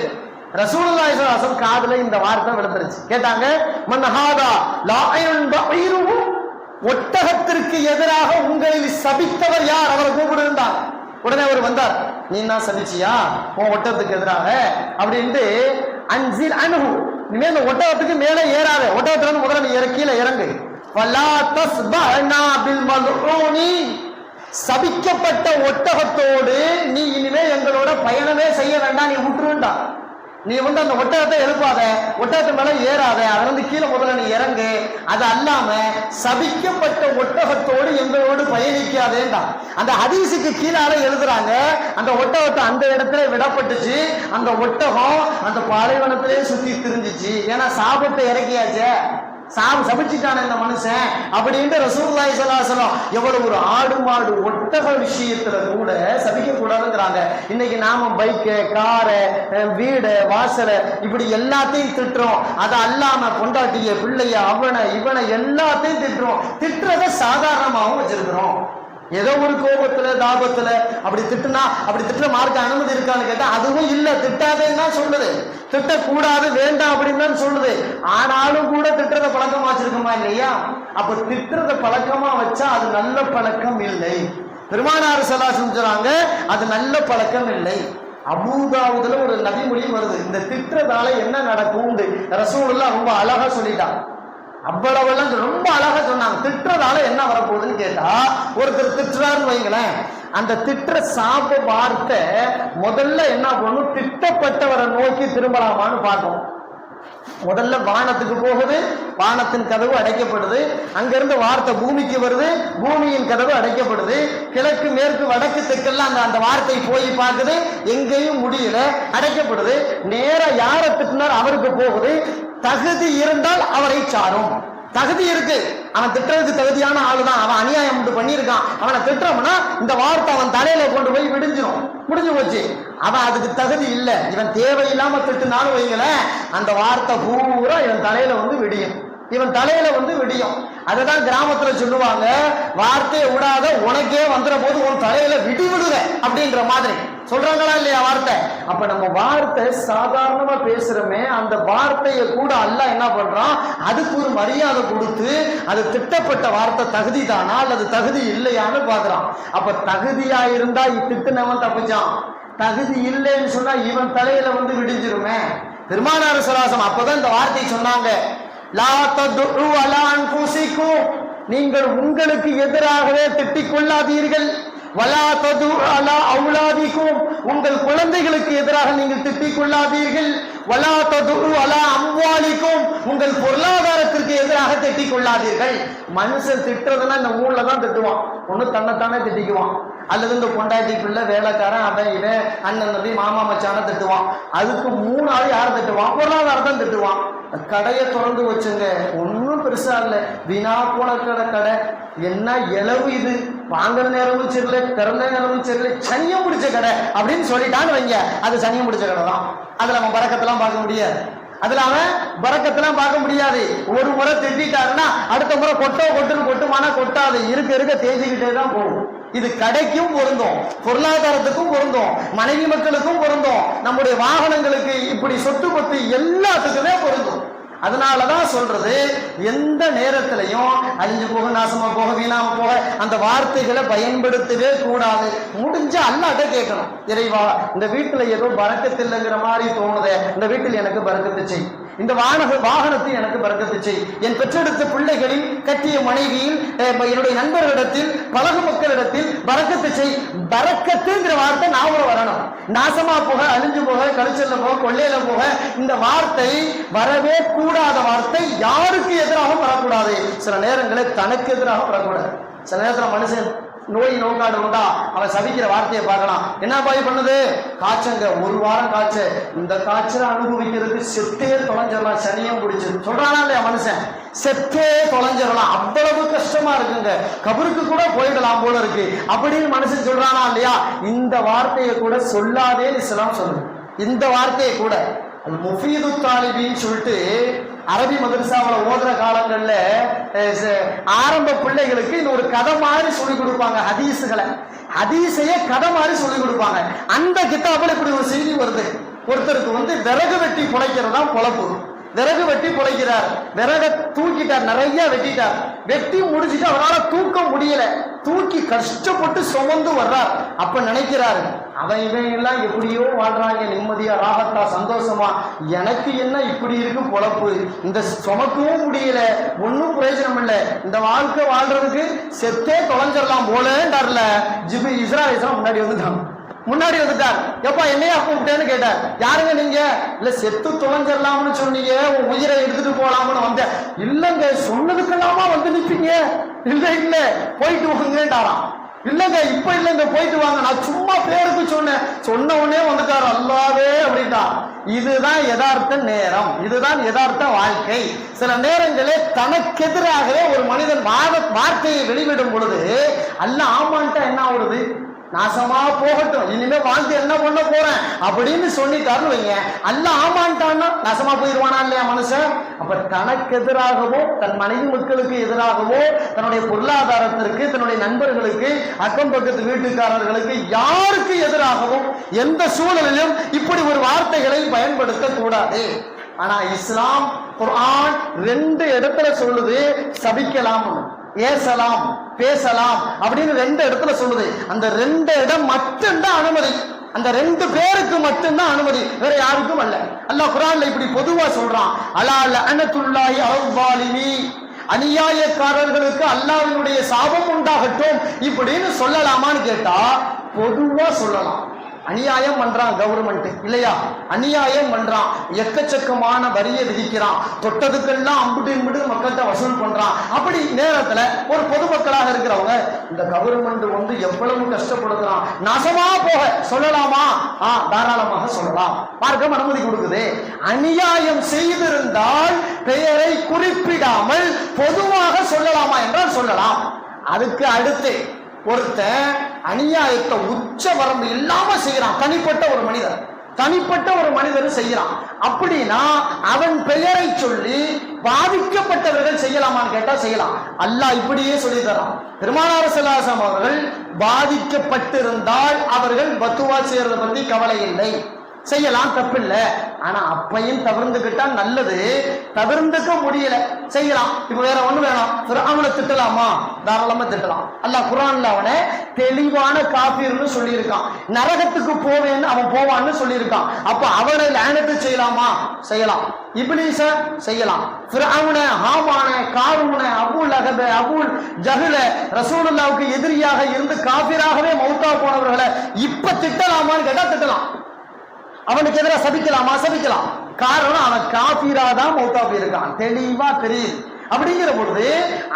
ரசூலுல்லாஹி ஸல்லல்லாஹு அலைஹி வஸல்லம் காதுல இந்த வார்த்தை விழுந்துருச்சு. கேட்டாங்க, மன்ஹாதா லாயன் பஈருஹு, ஒட்டகத்திற்கு எதிராக உங்களில் சபித்தவர் யார்? அவரை கூப்பிடுந்தார். உடனே அவர் வந்தார். நீ தான் சபிச்சியா உன் ஒட்டகத்துக்கு எதிராக அப்படின்ட்டு, அன்சில் அன்ஹு, இனிமே இந்த ஒட்டகத்துக்கு மேலே ஏறாத, ஒட்டகத்துல இருந்து முதல்ல நீ கீழே இறங்கு. ஃபலா தஸ்பஹனா பில் மல்ஊனி, சபிக்கப்பட்ட ஒட்டகத்தோடு நீ இனிமே எங்களோட பயணமே செய்ய வேண்டாம், நீ விட்டுருண்டா. நீ அந்த ஒட்டகத்தை எழுப்பாத, ஒட்டகத்து மேல ஏறாத, அதுல இருந்து கீழே முதல்ல நீ இறங்கு. அது அல்லாம சபிக்கப்பட்ட ஒட்டகத்தோடு எங்களோடு பயணிக்காதேண்டா. அந்த ஹதீஸுக்கு கீழால எழுதுறாங்க, அந்த ஒட்டகத்தை அந்த இடத்துல விடப்பட்டுச்சு. அந்த ஒட்டகம் அந்த பாலைவனத்திலே சுத்தி திரிஞ்சிச்சு. ஏன்னா சாபத்தை இறக்கியாச்சே, சபிச்சுட்டான இந்த மனுஷன் அப்படின்னு ரசூலுல்லாஹி ஸல்லல்லாஹு அலைஹி வஸல்லம் எவ்வளவு ஒரு ஆடு மாடு ஒட்டக விஷயத்துல கூட சபிக்க கூடாதுங்கிறாங்க. இன்னைக்கு நாம பைக்கு, காரை, வீடு, வாசலை இப்படி எல்லாத்தையும் திட்டுறோம். அது அல்லாம பொண்டாட்டிய, பிள்ளைய, அவனை இவனை எல்லாத்தையும் திட்டுறோம். திட்டுறத சாதாரணமாகவும் வச்சிருக்கிறோம். ஏதோ ஒரு கோபத்துல தாபத்துல அப்படி திட்டுனா, அப்படி திட்டுற மார்க்க அனுமதி இருக்கான்னு கேட்டா அதுவும் இல்ல, திட்டாதேன்னு தான் சொல்லுது. திட்டக்கூடாது, வேண்டாம் அப்படின்னு தான் சொல்லுது. ஆனாலும் கூட திட்டுறத பழக்கமா வச்சிருக்கோமா இல்லையா? அப்ப திட்டுறத பழக்கமா வச்சா அது நல்ல பழக்கம் இல்லை. பெருமானார் ஸல்லல்லாஹு அலைஹி வஸல்லம் சொல்றாங்க, அது நல்ல பழக்கம் இல்லை. அபூதாவுதுல ஒரு நபிமொழி வருது, இந்த திட்டுறதால என்ன நடக்கும் ரசூலுல்லாஹ் ரொம்ப அழகா சொல்லிட்டாங்க. அவ்வளவெல்லாம் ரொம்ப அழகா சொன்னாங்க. திட்டுறதால என்ன வரப்போகுதுன்னு கேட்டா, ஒருத்தர் திட்டுறாருன்னு வைங்களேன், அந்த திட்டுற சாப வார்த்தை முதல்ல என்ன பண்ணும், திட்டப்பட்டவரை நோக்கி திரும்பலாமான்னு பார்க்கணும். முதல்ல வானத்துக்கு போகுது, வானத்தின் கதவு அடைக்கப்படுது. அங்கிருந்து வார்த்தை பூமிக்கு வருது, பூமியின் கதவு அடைக்கப்படுது. கிழக்கு மேற்கு வடக்கு தெற்கெல்லாம் அந்த வார்த்தை போய் பார்க்குது, எங்கேயும் முடியல, அடைக்கப்படுது. நேரா யாரை திட்டினார் அவருக்கு போகுது. தகுதி இருந்தால் அவரை சாரும். தகுதி இருக்கு, அவன் திட்டுறதுக்கு தகுதியான ஆளுதான், அவன் அநியாயம் பண்ணியிருக்கான், அவனை திட்டுறோம்னா இந்த வார்த்தை அவன் தலையில கொண்டு போய் விடிஞ்சிடும், முடிஞ்சு போச்சு. அவன் அதுக்கு தகுதி இல்லை, இவன் தேவையில்லாம திட்டுனாலும் வைங்களேன், அந்த வார்த்தை பூரா இவன் தலையில விடியும், இவன் தலையில விடியும். அதுதான் கிராமத்துல சொல்லுவாங்க, வார்த்தையை விடாத உனக்கே வந்துற போது உன் தலையில விடி விடுத அப்படின்ற மாதிரி சொல்றாங்களா இல்லையா வார்த்தை? அப்ப நம்ம வார்த்தை சாதாரணமா பேசுறோமே, அந்த வார்த்தையை கூட அல்லாஹ் என்ன பண்றான், அதுக்கு ஒரு மரியாதை கொடுத்து அது திட்டப்பட்ட வார்த்தை தகுதி தானா அல்லது தகுதி இல்லையான்னு பாக்குறான். அப்ப தகுதியா இருந்தா திட்டுனவன் தப்பிச்சான், தகுதி இல்லைன்னு சொன்னா இவன் தலையில விடிஞ்சிருமே. பெருமானார் ஸல்லல்லாஹு அலைஹி வஸல்லம் அப்பதான் இந்த வார்த்தையை சொன்னாங்க, லா ததுஉ அலா அன்ஃபுஸிக்கும், நீங்கள் உங்களுக்கு எதிராகவே திட்டிக் கொள்ளாதீர்கள். வலா ததுஉ அலா அவுலாதிக்கும், உங்கள் குழந்தைகளுக்கு எதிராக நீங்கள் திட்டிக் கொள்ளாதீர்கள். வலா ததுஉ அலா அம்வாலிக்கும், உங்கள் பொருளாதாரத்திற்கு எதிராக திட்டிக் கொள்ளாதீர்கள். மனுஷன் திட்டுறதுன்னா இந்த ஊர்ல தான் திட்டுவான், ஒண்ணு தன்னைத்தானே திட்டிக்குவான், அல்லது இந்த பொண்டாட்டி பிள்ளை, வேலைக்காரன், அவன் இவன், அண்ணன் தம்பி, மாமா மச்சான திட்டுவான். அதுக்கு 3 ஆள் யார் திட்டுவான், பொருளாதாரத்தான் திட்டுவான். கடையை திறந்து வச்சுங்க, ஒன்னும் பெருசா இல்லை, வீணா போன கடை, என்ன இளவு இது, வாங்குற நேரமும் சரியில்லை, திறந்த நேரமும் சரியில்லை, சனியம் பிடிச்ச கடை அப்படின்னு சொல்லிட்டான்னு வைங்க, அது சனியம் பிடிச்ச கடை தான். அதுல அவன் பறக்கத்தெல்லாம் பார்க்க முடியாது, அதுல அவன் பறக்கத்தெல்லாம் பார்க்க முடியாது. ஒரு முறை திட்டாருன்னா அடுத்த முறை கொட்டுமானா கொட்டாது, இருக்க தேஞ்சிக்கிட்டே தான் போகும். இது கடைக்கும் பொருந்தும், பொருளாதாரத்துக்கும் பொருந்தும், மனைவி மக்களுக்கும் பொருந்தும், நம்முடைய வாகனங்களுக்கு, இப்படி சொத்து பத்து எல்லாத்துக்குமே பொருந்தும். அதனாலதான் சொல்றது, எந்த நேரத்திலையும் அழிஞ்சு போக, நாசமா போக, வீணாம போக அந்த வார்த்தைகளை பயன்படுத்தவே கூடாது. முடிஞ்ச அல்லாஹ்ட்ட கேட்கணும், இறைவா இந்த வீட்டுல ஏதோ பரக்கத்து இல்லைங்கிற மாதிரி தோணுதே, இந்த வீட்டில் எனக்கு பரக்கத்து செய், இந்த வாகனத்தை எனக்கு பரக்கத்து செய், என் பெற்றெடுத்த பிள்ளைகளில், கட்டிய மனைவியில், என்னுடைய நண்பர்களிடத்தில், பழகு மக்களிடத்தில் பரக்கத்து செய். பரக்கத்துங்கிற வார்த்தை ஞாபகம் வரணும். நாசமா போக, அழிஞ்சு போக, கழிச்சல்ல போக, கொள்ளையில போக இந்த வார்த்தை வரவே கூடாத வார்த்தை. யாருக்கு எதிராக வரக்கூடாது? சில நேரங்களில் தனக்கு எதிராக வரக்கூடாது. சில நேரத்தில் மனுஷன் நோய் நோக்காடு உண்டா, அவன் சபிக்கிற வார்த்தையை பார்க்கலாம். என்ன பாய் பண்ணுது? காய்ச்சங்க, ஒரு வாரம் காய்ச்ச, இந்த காய்ச்சலை அனுபவிக்கிறதுக்கு செத்தே தொலைஞ்சிடலாம், சனியம் பிடிச்சு சொல்றானா இல்லையா மனுஷன்? செத்தே தொலைஞ்சிடலாம், அவ்வளவு கஷ்டமா இருக்குங்க, கபருக்கு கூட போயிடலாம் போல இருக்கு அப்படின்னு மனுஷன் சொல்றானா இல்லையா? இந்த வார்த்தையை கூட சொல்லாதே இஸ்லாம் சொல்லுது. இந்த வார்த்தையை கூட முஃபீது தாலிபின்னு சொல்லிட்டு அரபி மதரசாவில் ஓதுற காலங்கள்ல ஆரம்ப பிள்ளைகளுக்கு இந்த ஒரு கதை மாதிரி சொல்லி கொடுப்பாங்க. ஹதீஸையே கதை மாதிரி சொல்லி கொடுப்பாங்க. அந்த கிதாபில் இப்படி ஒரு செய்தி வருது, ஒருத்தருக்கு விறகு வெட்டி பிழைக்கிறது தான் பொழப்பு. விறகு வெட்டி பிழைக்கிறார், விறக தூக்கிட்டார், நிறைய வெட்டிட்டார், வெட்டி முடிச்சுட்டு அவரால் தூக்க முடியல, தூக்கி கஷ்டப்பட்டு சுமந்து வர்றார். அப்ப நினைக்கிறாரு, இவன் எல்லாம் எப்படியோ வாழ்றாங்க, நிம்மதியா, ராகத்தா, சந்தோஷமா, எனக்கு என்ன இப்படி இருக்கு பொழப்பு, இந்த சுமக்கவும் முடியல, ஒன்னும் பிரயோஜனம் இல்லை, இந்த வாழ்க்கை வாழ்றதுக்கு செத்தே தொலைஞ்சிடலாம் போலன்றார்ல. இஸ்ராயேல் முன்னாடி வந்துட்டார். எப்பா என்னையா கூப்பிட்டேன்னு கேட்டார். யாருங்க நீங்க? இல்ல செத்து தொலைஞ்சிடலாம்னு சொன்னீங்க, உன் உயிரை எடுத்துட்டு போலாம்னு வந்தேன். இல்லங்க, சொன்னதுக்கெல்லாமா வந்து நிப்பீங்க? இல்ல இல்ல போயிட்டு வாங்கன்றாராம். இல்லங்க இப்ப இல்லங்க, போயிட்டு வாங்க, நான் சும்மா பேருக்கு சொன்னேன், சொன்ன உடனே வந்துட்டாரு, அல்லாவே அப்படின்னா. இதுதான் யதார்த்த நேரம், இதுதான் யதார்த்த வாழ்க்கை. சில நேரங்களே தனக்கு எதிராகவே ஒரு மனிதன் வார்த்தையை வெளிவிடும் பொழுது அல்லாஹ் ஆமான்ட்டா என்ன ஆகுறது? நாசமா போகட்டும், இனிமே வாழ்ந்து என்ன பண்ண போறேன் அப்படின்னு சொல்லிட்டாருன்னு வைங்க, அல்லாஹ் ஆமான்ட்டான்னா நாசமா போயிடுவானா இல்லையா மனுஷன்? அப்ப தனக்கு எதிராகவோ, தன் மனைவி மக்களுக்கு எதிராகவோ, தன்னுடைய பொருளாதாரத்திற்கு, தன்னுடைய நண்பர்களுக்கு, அக்கம் பக்கத்து வீட்டுக்காரர்களுக்கு, யாருக்கு எதிராகவும் எந்த சூழலிலும் இப்படி ஒரு வார்த்தைகளை பயன்படுத்த கூடாது. ஆனா இஸ்லாம் குர்ஆன் 2 இடத்துல சொல்லுது சபிக்கலாம், ஏசலாம், பேசலாம் அப்படின்னு 2 இடத்துல சொல்லுது. அந்த 2 இடம் மட்டும்தான் அனுமதி, அந்த 2 பேருக்கு மட்டும்தான் அனுமதி, வேற யாருக்கும் அல்ல. அல்லாஹ் குர்ஆன்ல இப்படி பொதுவா சொல்றான், அலா லஅனத்துல்லாஹி அல்-ஸாலிமீ, அநியாயக்காரர்களுக்கு அல்லாஹ்வினுடைய சாபம் உண்டாகட்டும் இப்படின்னு சொல்லலாமான்னு கேட்டா பொதுவா சொல்லலாம். அநியாயம் பண்றான் கவர்மெண்ட் இல்லையா, அநியாயம் பண்றான், எக்கச்சக்கமான வரியை விதிக்கிறான், தொட்டதுக்கெல்லாம் அம்புட்டு மக்கள்கிட்ட வசூல் பண்றான். அப்படி நேரத்துல ஒரு பொதுமக்களாக இருக்கிறவங்க இந்த கவர்மெண்ட் எவ்வளவு கஷ்டப்படுத்துறான், நாசமா போக சொல்லலாமா? தாராளமாக சொல்லலாம், மார்க்கம் அனுமதி கொடுக்குது. அநியாயம் செய்திருந்தால் பெயரை குறிப்பிடாமல் பொதுவாக சொல்லலாமா என்றால் சொல்லலாம். அதுக்கு அடுத்து ஒருத்தன் அநியாயத்தை உச்ச வரம்பு இல்லாம செய்யறான், தனிப்பட்ட ஒரு மனிதர் செய்யறான் அப்படின்னா அவன் பெயரை சொல்லி பாதிக்கப்பட்டவர்கள் செய்யலாமான்னு கேட்டா செய்யலாம். அல்லாஹ் இப்படியே சொல்லி தரான். பெருமானார் ஸல்லல்லாஹு அலைஹி வஸல்லம் அவர்கள் பாதிக்கப்பட்டிருந்தால் அவர்கள் பத்துவா செய்யறத பத்தி கவலை இல்லை, செய்யலாம், தப்பில்லை. ஆனா அப்பையும் தவிர்த்துக்கிட்டா நல்லது, தவிர்த்துக்க முடியல செய்யலாம். இப்ப வேற ஒண்ணு வேணாம், அவனை திட்டலாமா? தாராளமா திட்டலாம். அல்லாஹ் குர்ஆன்ல அவனை தெளிவான காஃபிர்னு சொல்லியிருக்கான், நரகத்துக்கு போவேன்னு அவன் போவான்னு சொல்லியிருக்கான். அப்ப அவனை லானத்து செய்யலாமா? செய்யலாம். இப்லீஸ செய்யலாம், ஃபிரௌன, ஹாமான, காரூன, அபூ லஹப, அபூ ஜஹல, ரசூலுல்லாஹ்வுக்கு எதிரியாக இருந்து காஃபிராகவே மௌத்தா போனவர்களை இப்ப திட்டலாமான்னு கேட்டா திட்டலாம். அவனுக்கு எதிராக சபிக்கலாமா? சபிக்கலாம். காரணம் அவன் காபீரா தான் மௌத்தா போயிருக்கான், தெளிவா தெரியுது. அப்படிங்கிற பொழுது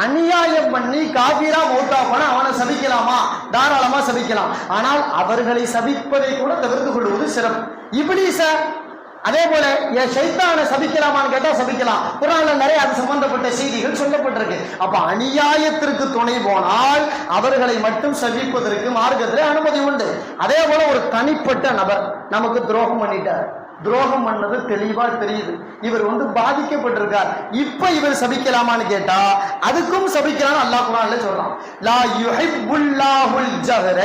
அநியாயம் பண்ணி காபீரா மௌத்தா போன அவனை சபிக்கலாமா? தாராளமா சபிக்கலாம். ஆனால் அவர்களை சபிப்பதை கூட தவிர்த்து கொள்வது சிறப்பு. இப்லீஸ அதே போல ஷைத்தானை சபிக்கலாமான்னு கேட்டா சபிக்கலாம். குர்ஆன்ல நிறைய அது சம்பந்தப்பட்ட செய்திகள் சொல்லப்பட்டிருக்கு. அப்ப அநியாயத்திற்கு துணை போனால் அவர்களை மட்டும் சபிப்பதற்கு மார்க்கத்தில் அனுமதி உண்டு. அதே போல ஒரு தனிப்பட்ட நபர் நமக்கு துரோகம் பண்ணிட்டார், துரோகம் பண்ணது தெளிவா தெரியுது, இவர் பாதிக்கப்பட்டிருக்கார், இப்ப இவர் சபிக்கலாமான்னு கேட்டா அதுக்கும் சபிக்கலாம். அல்லாஹ் குர்ஆன்ல சொல்றான், லா யுஹிப்புல்லாஹுல் ஜஹர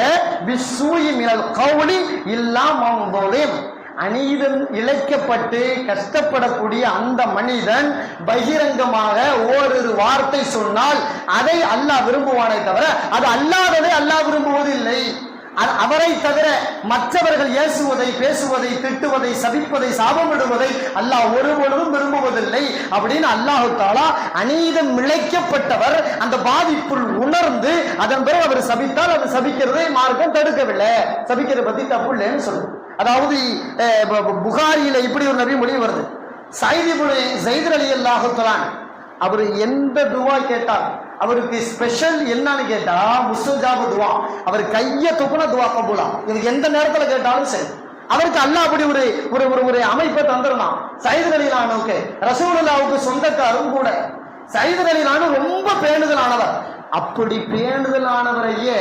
பிஸ்ஸூஇ மினல் கௌலி இல்லா மன் ஸலிம். அநீதம் இழைக்கப்பட்டு கஷ்டப்படக்கூடிய அந்த மனிதன் பகிரங்கமாக ஓரிரு வார்த்தை சொன்னால் அதை அல்லாஹ் விரும்புவானே தவிர அது அல்லாததை அல்லாஹ் விரும்புவதில்லை. அவரை தவிர மற்றவர்கள் ஏசுவதை, பேசுவதை, திட்டுவதை, சபிப்பதை, சாபமிடுவதை அல்லாஹ் ஒருபொழுதும் விரும்புவதில்லை அப்படின்னு அல்லாஹ் தஆலா அநீதம் இழைக்கப்பட்டவர் அந்த பாதிப்புள் உணர்ந்து அதன் பிறகு அவர் சபித்தால் அது சபிக்கிறதை மார்க்கம் தடுக்கவில்லை. சபிக்கிறத பத்தி தப்பு இல்லைன்னு சொல்லுது. அதாவது புகாரியில இப்படி ஒரு நபி மொழி வருது. ஸைத் ரலியல்லாஹு தஆலா அவர் எந்த துவா கேட்டார் அவருக்கு ஸ்பெஷல் என்னன்னு கேட்டா முஸ்தஜாபு துவா. அவர் கைய தூக்குன துவா கபூலா. இவருக்கு எந்த நேரத்துல கேட்டாலும் சரி. அவருக்கு அல்லாஹ் அப்படி ஒரு ஒரு ஒரு அமைப்பை தந்துருந்தான். ஸைத் ரலியல்லாஹுக்கு ரசூலுல்லாஹ்வுக்கு சொந்தக்காரும் கூட. ஸைத் ரலியல்லாஹு ரொம்ப பேணுதலானவர். அப்படி பேணுதலானவரையே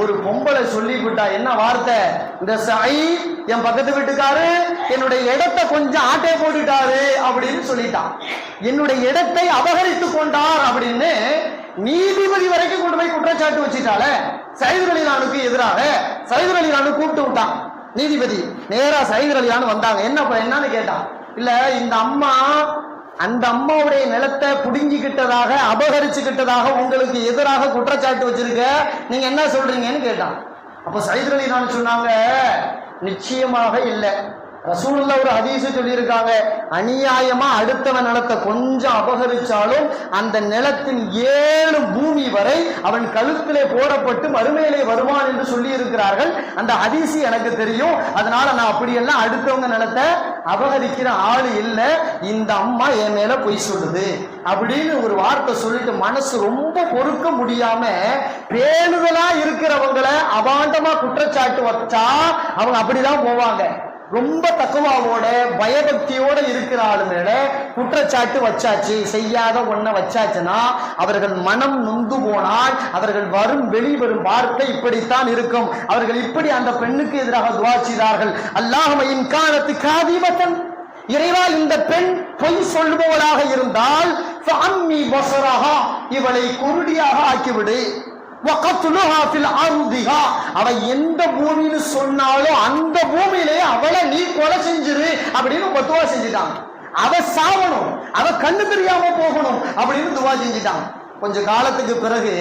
ஒரு பொம்பளை சொல்லி விட்டா. என்ன வார்த்தை? இந்த ஸைத் என் பக்கத்து வீட்டுக்காரு என்னுடைய இடத்தை கொஞ்சம் ஆட்டை போட்டுட்டாரு அப்படின்னு சொல்லிட்டான். என்னுடைய இடத்தை அபகரித்து கொண்டார் அப்படின்னு நீதிபதி வரைக்கும் கொண்டு போய் குற்றச்சாட்டு வச்சுட்டால. ஸைத் ரலியல்லாஹுக்கு எதிராக ஸைத் ரலியல்லாஹு கூப்பிட்டு விட்டான் நீதிபதி. நேரா ஸைத் ரலியல்லாஹு வந்தாங்க. என்னன்னு கேட்டான். இல்ல இந்த அம்மா அந்த அம்மாவுடைய நிலத்தை புடுங்கிக்கிட்டதாக, அபகரிச்சுக்கிட்டதாக உங்களுக்கு எதிராக குற்றச்சாட்டு வச்சிருக்க, நீங்க என்ன சொல்றீங்கன்னு கேட்டான். அப்ப ஸைத் ரலியல்லாஹு சொன்னாங்க, நிச்சயமாக இல்லை. ரசூலுல்லாஹ் ஒரு ஹதீஸ் சொல்லியிருக்காங்க, அநியாயமா அடுத்தவன் நிலத்தை கொஞ்சம் அபகரிச்சாலும் அந்த நிலத்தின் 7 பூமி வரை அவன் கழுத்திலே போடப்பட்டு மறுமையிலே வருவான் என்று சொல்லி இருக்கிறார்கள். அந்த ஹதீஸ் எனக்கு தெரியும். அதனால நான் அப்படியெல்லாம் அடுத்தவங்க நிலத்தை அபகரிக்கிற ஆளு இல்லை. இந்த அம்மா என் மேல பொய் சொல்லுது அப்படின்னு ஒரு வார்த்தை சொல்லிட்டு மனசு ரொம்ப பொறுக்க முடியாம பேணுதலா இருக்கிறவங்களை அபாண்டமா குற்றச்சாட்டு வச்சா அவங்க அப்படிதான் போவாங்க. ரொம்ப தக்குவாவோட பயபக்தியோட இருக்கிற ஆளு மேல குற்றச்சாட்டு வச்சாச்சு, செய்யாத ஒன்ன வச்சாச்சுன்னா அவர்கள் மனம் நொந்து போனால் அவர்கள் வெளிவரும் வார்த்தை இப்படித்தான் இருக்கும். அவர்கள் இப்படி அந்த பெண்ணுக்கு எதிராக துஆ செய்தார்கள். அல்லாஹும்ம இன் கானத் காதிபத்தன், இறைவா இந்த பெண் பொய் சொல்பவளாக இருந்தால் ஃபஅம்மி பஸரஹா, இவளை குருடியாக ஆக்கிவிடு. அவ எந்த பூமின்னு சொன்னாலும் அந்த பூமியிலேயே அவளை நீ கொலை செஞ்சிரு அப்படின்னு துவா செஞ்சுட்டான். அவ சாவணும், அவ கண்ணு தெரியாம போகணும் அப்படின்னு துவா செஞ்சுட்டான். கொஞ்ச காலத்துக்கு பிறகு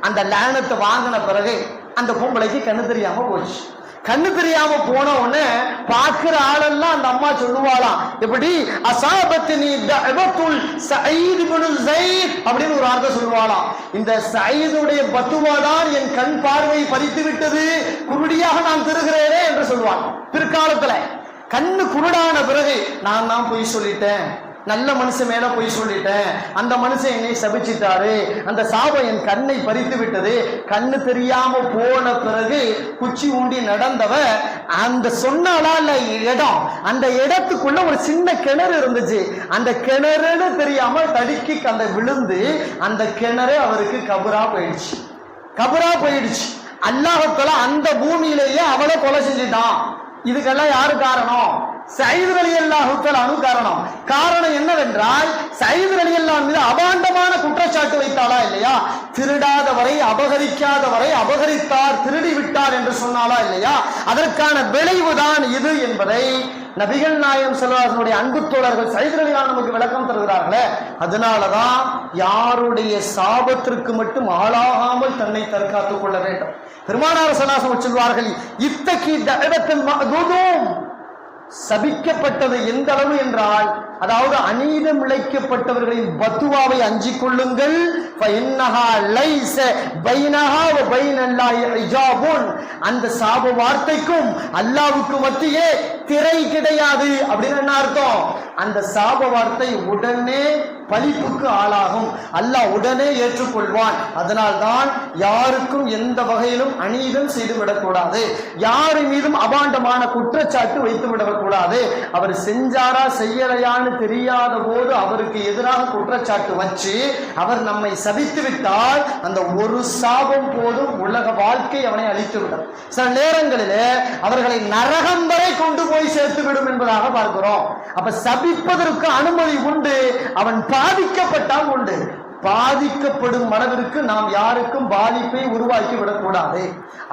அந்த லேனத்தை வாங்கின பிறகு அந்த பொம்பளைக்கு கண்ணு தெரியாம போச்சு. கண்ணு தெரியாம போன உடனே பாக்குற ஆளெல்லாம் அந்த அம்மா சொல்லுவாளாம், எப்படி அசாபத்தினி தஅவத்துல் ஸஈத் இப்னு ஸைத் அப்படின்னு ஒரு வார்த்தை சொல்லுவாளாம். இந்த ஸஈதுடைய பத்துவா தான் என் கண் பார்வை பறித்து விட்டது, குருடியாக நான் திருகிறேனே என்று சொல்லுவான். பிற்காலத்துல கண்ணு குருடான பிறகு நான் தான் பொய் சொல்லிட்டேன், நல்ல மனுஷன் மேல போய் சொல்லிட்டேன், அந்த மனுஷன் என்னை சபிச்சிட்டாரு, அந்த சாபம் என் கண்ணை பறித்து விட்டது. கண்ணு தெரியாம போன பிறகு குச்சி ஊண்டி நடந்தவ அந்த சொன்னாலா இல்ல இடம், அந்த இடத்துக்குள்ள ஒரு சின்ன கிணறு இருந்துச்சு. அந்த கிணறுன்னு தெரியாம தடுக்கி அந்த விழுந்து அந்த கிணறு அவருக்கு கபரா போயிடுச்சு. அல்லாஹ் தஆலா அந்த பூமியிலேயே அவளை கொலை செஞ்சுட்டான். இதுக்கெல்லாம் யாரு காரணம்? ஸைத் ரலியல்லாஹு தஆலா காரணம். காரணம் என்னவென்றால் ஸைத் ரலியல்லாஹு மீது அபாண்டமான குற்றச்சாட்டு வைத்தாளா இல்லையா? திருடாதவரை, அபகரிக்காதவரை அபகரித்தார், திருடி விட்டார் என்று சொன்னாலா இல்லையா? அதற்கான விளைவுதான் இது என்பதை நபிகள் நாயகம் ஸல்லல்லாஹு அலைஹி வஸல்லம் அன்பு தோழர்கள் ஸைத் ரலியல்லாஹு நமக்கு விளக்கம் தருகிறார்களே. அதனாலதான் யாருடைய சாபத்திற்கு மட்டும் ஆளாகாமல் தன்னை தற்காத்துக் கொள்ள வேண்டும். பெருமானார் ஸல்லல்லாஹு அலைஹி வஸல்லம் சொல்வார்கள், இத்தகி தஅவத்துல் மஅதூதும், சபிக்கப்பட்டது எந்த அளவு என்றால், அதாவது அநீதம் இழைக்கப்பட்டவர்களின் பத்துவாவை அஞ்சிக் கொள்ளுங்கள். அந்த சாப வார்த்தைக்கும் அல்லாஹ்வுக்கு மத்தியே திரை கிடையாது அப்படின்னு என்ன அர்த்தம்? அந்த சாப வார்த்தை உடனே பழிப்புக்கு ஆளாகும், அல்லாஹ் உடனே ஏற்றுக்கொள்வான். அதனால்தான் யாருக்கும் எந்த வகையிலும் அநீதம் செய்து விடக்கூடாது, யாரு மீதும் அபாண்டமான குற்றச்சாட்டு வைத்து விடக்கூடாது. அவர் செஞ்சாரா செய்யலையான்னு தெரியாத போது அவருக்கு எதிராக குற்றச்சாட்டு வச்சு அவர் நம்மை சபித்து விட்டால் அந்த ஒரு சாபம் போதும் உலக வாழ்க்கை அவனை அழித்து விடும். சில நேரங்களிலே அவர்களை நரகம் வரை கொண்டு போய் சேர்த்து விடும் என்பதாக பார்க்கிறோம். அப்ப சபிப்பதற்கு அனுமதி உண்டு, அவன் பாதிக்கப்பட்டால் உண்டு. பாதிக்கப்படும் அளவிற்கு நாம் யாருக்கும் பாதிப்பை உருவாக்கி விடக்கூடாது.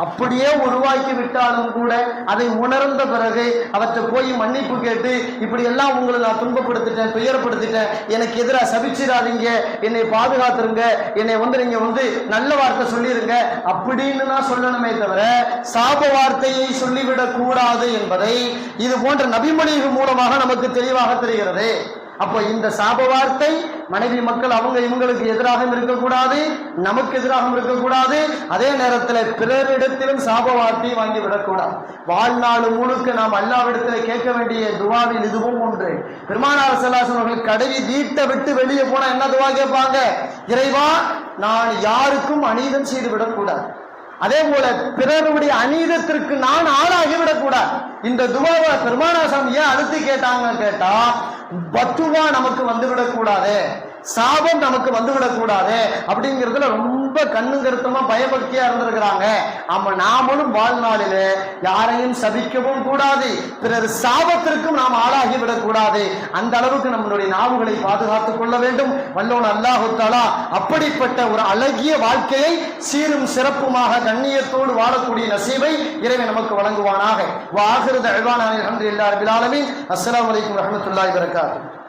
அப்படியே உருவாக்கி விட்டாலும் கூட அதை உணர்ந்த பிறகு அவற்றை போய் மன்னிப்பு கேட்டு இப்படி எல்லாம் உங்களை நான் துன்பப்படுத்திட்டேன், துயரப்படுத்திட்டேன், எனக்கு எதிராக சபிச்சிடாதீங்க, என்னை பாதுகாத்துருங்க, என்னை நீங்க நல்ல வார்த்தை சொல்லிருங்க அப்படின்னு நான் சொல்லணுமே தவிர சாப வார்த்தையை சொல்லிவிடக் கூடாது என்பதை இது போன்ற நபிமொழிகள் மூலமாக நமக்கு தெளிவாக தெரிகிறது. அப்போ இந்த சாப வார்த்தை மனைவி மக்கள் அவங்க இவங்களுக்கு எதிராகவும் இருக்கக்கூடாது, நமக்கு எதிராகவும் இருக்கக்கூடாது. அதே நேரத்தில் பிறரிடத்திலும் சாப வார்த்தையை வாங்கி விடக்கூடாது. வாழ்நாள் முழுக்க நாம் அல்லாஹ்விடத்தில் கேட்க வேண்டிய துவாவில் இதுவும் ஒன்று. பெருமானார் ஸல்லல்லாஹு அலைஹி வஸல்லம் அவர்கள் கடைவி வீட்டை விட்டு வெளியே போனா என்ன துவா கேட்பாங்க? இறைவா, நான் யாருக்கும் அநீதம் செய்து விடக்கூடாது, அதே போல பிறருடைய அநீதத்திற்கு நான் ஆளாகிவிடக் கூடாது. இந்த துவாவை பெருமானார் ஸல்லல்லாஹு அலைஹி வஸல்லம் ஏன் அடுத்து கேட்டாங்க கேட்டா, பத்துவா நமக்கு வந்துவிடக் கூடாது, சாபம் நமக்கு வந்துவிடக் கூடாது அப்படிங்கிறதுல ரொம்ப கண்ணும் கருத்துமா பயபக்தியா இருந்திருக்கிறாங்க. ஆமா, நாமளும் வாழ்நாளிலே யாரையும் சபிக்கவும் கூடாது, பிறர் சாபத்திற்கும் நாம் ஆளாகி விடக்கூடாது. அந்த அளவுக்கு நம்மளுடைய நாவுகளை பாதுகாத்துக் கொள்ள வேண்டும். வல்லோன் அல்லாஹு தஆலா அப்படிப்பட்ட ஒரு அழகிய வாழ்க்கையை சீரும் சிறப்புமாக கண்ணியத்தோடு வாழக்கூடிய நசீபை இறைவன் நமக்கு வழங்குவானாக. வ ஆகிரு தஅவானா அல்ஹம்துலில்லாஹி ரப்பில் ஆலமீன். அஸ்ஸலாமு அலைக்கும் வரஹ்மத்துல்லாஹி வபரகாத்துஹு.